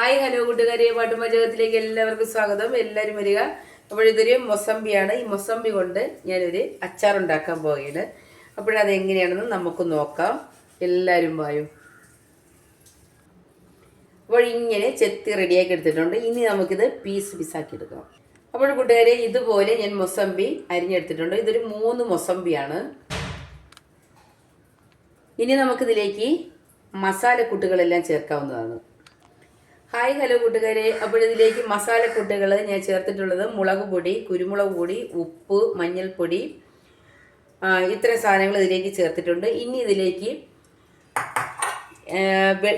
Hi hello കൂട്ടുകാരെ, പാട്ടുപാചകത്തിലേക്ക് എല്ലാവർക്കും സ്വാഗതം. എല്ലാവരും വരിക. അപ്പോഴിതൊരു മൊസമ്പിയാണ്. ഈ മൊസമ്പി കൊണ്ട് ഞാനൊരു അച്ചാറുണ്ടാക്കാൻ പോവുകയാണ്. അപ്പോഴതെങ്ങനെയാണെന്ന് നമുക്ക് നോക്കാം. എല്ലാവരും വായും. അപ്പോൾ ഇങ്ങനെ ചെത്തി റെഡിയാക്കി എടുത്തിട്ടുണ്ട്. ഇനി നമുക്കിത് പീസാക്കി എടുക്കാം. അപ്പോൾ കൂട്ടുകാരെ, ഇതുപോലെ ഞാൻ മൊസമ്പി അരിഞ്ഞെടുത്തിട്ടുണ്ട്. ഇതൊരു 3 മൊസമ്പിയാണ്. ഇനി നമുക്കിതിലേക്ക് മസാലക്കൂട്ടുകളെല്ലാം ചേർക്കാവുന്നതാണ്. ഹായ് ഹലോ കൂട്ടുകാരെ, അപ്പോഴിതിലേക്ക് മസാലക്കൂട്ടുകൾ ഞാൻ ചേർത്തിട്ടുള്ളത് മുളക് പൊടി, കുരുമുളക് പൊടി, ഉപ്പ്, മഞ്ഞൾപ്പൊടി, ഇത്രയും സാധനങ്ങൾ ഇതിലേക്ക് ചേർത്തിട്ടുണ്ട്. ഇനി ഇതിലേക്ക്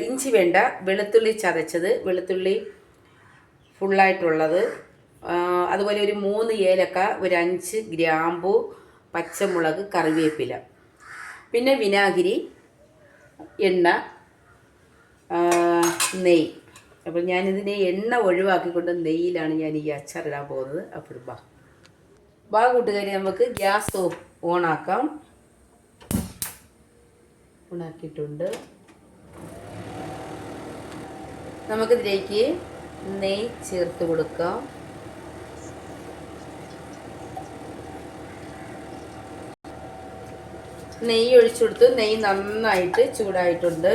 ഇഞ്ചി വേണ്ട, വെളുത്തുള്ളി ചതച്ചത്, വെളുത്തുള്ളി ഫുള്ളായിട്ടുള്ളത്, അതുപോലെ ഒരു 3 ഏലക്ക, ഒരു 5 ഗ്രാമ്പു, പച്ചമുളക്, കറിവേപ്പില, പിന്നെ വിനാഗിരി, എണ്ണ, നെയ്യ്. അപ്പോൾ ഞാനിതിനെ എണ്ണ ഒഴിവാക്കിക്കൊണ്ട് നെയ്യിലാണ് ഞാൻ ഈ അച്ചാറിടാൻ പോകുന്നത്. അപ്പോൾ ബാ കൂട്ടുകാരി, നമുക്ക് ഗ്യാസ് ഓണാക്കാം. ഓണാക്കിയിട്ടുണ്ട്. നമുക്കിതിലേക്ക് നെയ്യ് ചേർത്ത് കൊടുക്കാം. നെയ്യ് ഒഴിച്ചു കൊടുത്ത് നെയ്യ് നന്നായിട്ട് ചൂടായിട്ടുണ്ട്.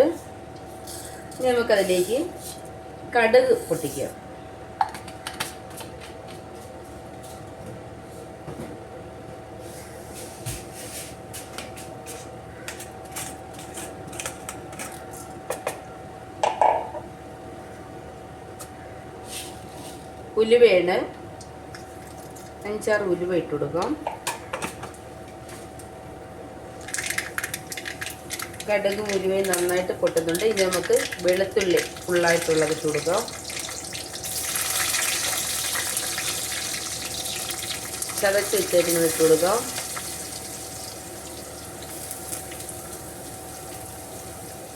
ഇനി നമുക്കതിലേക്ക് കടുക് പൊട്ടിക്കുക. ഉലുവയാണ്, 5-6 ഉലുവ ഇട്ട് കൊടുക്കാം. കടുകും ഉലുവയും നന്നായിട്ട് പൊട്ടുന്നുണ്ട്. ഇനി നമുക്ക് വെളുത്തുള്ളി ഫുള്ളായിട്ടുള്ളത് ഇട്ട് കൊടുക്കാം. ചതച്ച് വെച്ചേക്കുന്നത് ഇട്ട് കൊടുക്കാം.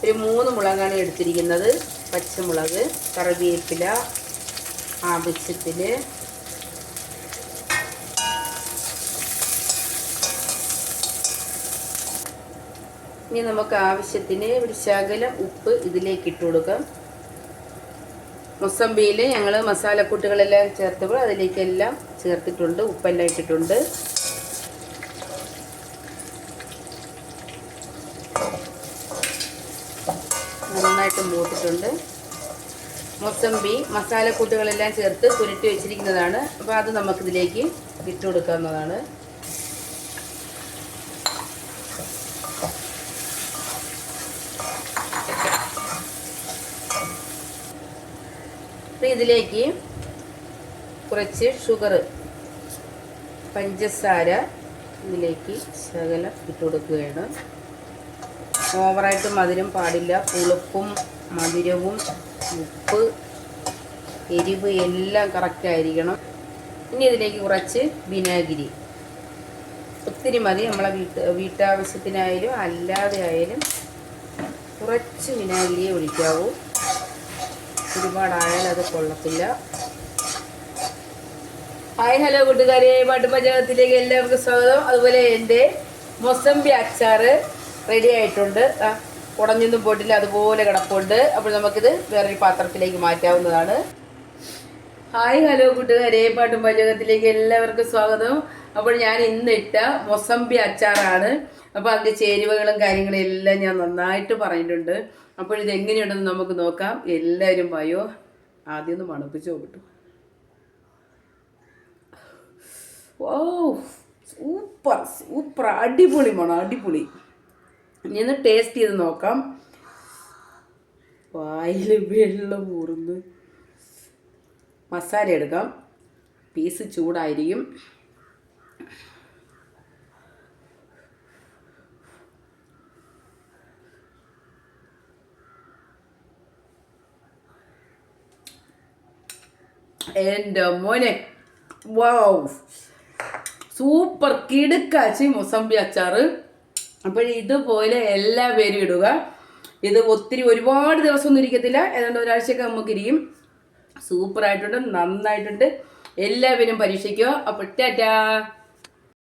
ഒരു 3 മുളകാണ് എടുത്തിരിക്കുന്നത്. പച്ചമുളക്, കറിവേപ്പില ആവശ്യത്തിന്, ഇനി നമുക്ക് ആവശ്യത്തിന് ഒരു ശകലം ഉപ്പ് ഇതിലേക്ക് ഇട്ട് കൊടുക്കാം. മൊസമ്പിയിൽ ഞങ്ങൾ മസാലക്കൂട്ടുകളെല്ലാം ചേർത്തപ്പോൾ അതിലേക്കെല്ലാം ചേർത്തിട്ടുണ്ട്, ഉപ്പെല്ലാം ഇട്ടിട്ടുണ്ട്. നന്നായിട്ട് മൂത്തിട്ടുണ്ട്. മൊസമ്പി മസാലക്കൂട്ടുകളെല്ലാം ചേർത്ത് പുരട്ടി വെച്ചിരിക്കുന്നതാണ്. അപ്പോൾ അത് നമുക്കിതിലേക്ക് ഇട്ട് കൊടുക്കാവുന്നതാണ്. ഇതിലേക്ക് കുറച്ച് ഷുഗർ, പഞ്ചസാര ഇതിലേക്ക് ശകലം ഇട്ട് കൊടുക്കുകയാണ്. ഓവറായിട്ട് മധുരം പാടില്ല. പുളിപ്പും മധുരവും ഉപ്പ് എരിവ് എല്ലാം കറക്റ്റായിരിക്കണം. ഇനി ഇതിലേക്ക് കുറച്ച് വിനാഗിരി, ഒത്തിരി മതി. നമ്മളെ വീട്ടാവശ്യത്തിനായാലും അല്ലാതെ ആയാലും കുറച്ച് വിനാഗിരിയെ ഒഴിക്കാവൂ. ഒരുപാടായാലും അത് കൊള്ളത്തില്ല. ഹായ് ഹലോ കൂട്ടുകാരെ, പാട്ടുപാചകത്തിലേക്ക് എല്ലാവർക്കും സ്വാഗതം. അതുപോലെ എൻ്റെ മൊസമ്പി അച്ചാറ് റെഡി ആയിട്ടുണ്ട്. ഉടഞ്ഞൊന്നും പോയിട്ടില്ല, അതുപോലെ കിടപ്പുണ്ട്. അപ്പോൾ നമുക്കിത് വേറൊരു പാത്രത്തിലേക്ക് മാറ്റാവുന്നതാണ്. ഹായ് ഹലോ കൂട്ടുകാരെ, പാട്ടുപാചകത്തിലേക്ക് എല്ലാവർക്കും സ്വാഗതം. അപ്പോൾ ഞാൻ ഇന്നിട്ട മൊസമ്പി അച്ചാറാണ്. അപ്പോൾ അതിൻ്റെ ചേരുവകളും കാര്യങ്ങളും എല്ലാം ഞാൻ നന്നായിട്ട് പറഞ്ഞിട്ടുണ്ട്. അപ്പോൾ ഇതെങ്ങനെയുണ്ടെന്ന് നമുക്ക് നോക്കാം. എല്ലാവരും വായോ. ആദ്യം ഒന്ന് മണപ്പിച്ച് നോക്കട്ടു. ഓ സൂപ്പർ സൂപ്പർ, അടിപൊളി മണം, അടിപൊളി. ഇനി ഒന്ന് ടേസ്റ്റ് ചെയ്ത് നോക്കാം. വായിൽ വെള്ളം ഊറുന്നു. മസാല എടുക്കാം. പീസ് ചൂടായിരിക്കും. എൻ്റെ മോനെ, വാവ്, സൂപ്പർ കിടുക്കാച്ചി മൊസമ്പി അച്ചാറ്. അപ്പോൾ ഇതുപോലെ എല്ലാ പേരും ഇടുക. ഇത് ഒരുപാട് ദിവസമൊന്നും ഇരിക്കത്തില്ല, ഏതാണ്ട് ഒരാഴ്ചയൊക്കെ നമുക്ക് ഇരിക്കും. സൂപ്പറായിട്ടുണ്ട്, നന്നായിട്ടുണ്ട്. എല്ലാവരും പരീക്ഷിക്കുക. അപ്പോൾ ടാറ്റാ.